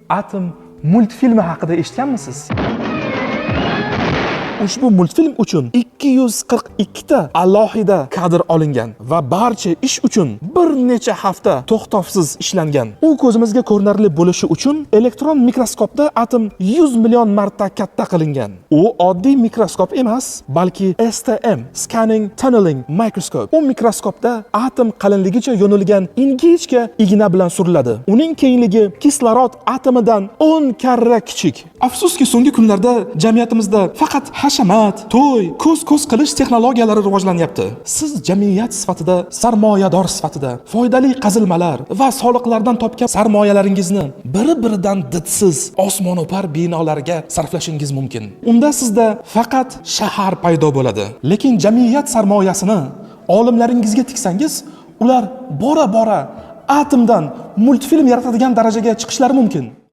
Atom multfilmi haqida eshitganmisiz? Ushbu multfilm uchun 242 ta alohida kadr olingan va barcha ish uchun bir necha hafta to'xtovsiz ishlangan. U ko'zimizga ko'rinarli bo'lishi uchun elektron mikroskopda atom 100 million marta katta qilingan. U oddiy mikroskop emas, balki STM Scanning Tunneling Microscope. U mikroskopda atom qalinligicha yo'nilgan ingichka igna bilan suriladi. Uning kengligi kislorod atomidan 10 karra kichik. Afsuski, so'nggi kunlarda jamiyatimizda faqat hashamat, to'y, ko'z-ko'z qilish texnologiyalari rivojlanyapti. Siz jamiyat sifatida, sarmoyador sifatida foydali qazilmalar va soliqlardan topgan sarmoyalaringizni biri-biridan didsiz osmono'par binolarga sarflashingiz mumkin. Unda sizda faqat shahar paydo bo'ladi. Lekin jamiyat sarmoyasini olimlaringizga tiksangiz, ular bora-bora atomdan multfilm yaratadigan darajaga chiqishlari mumkin.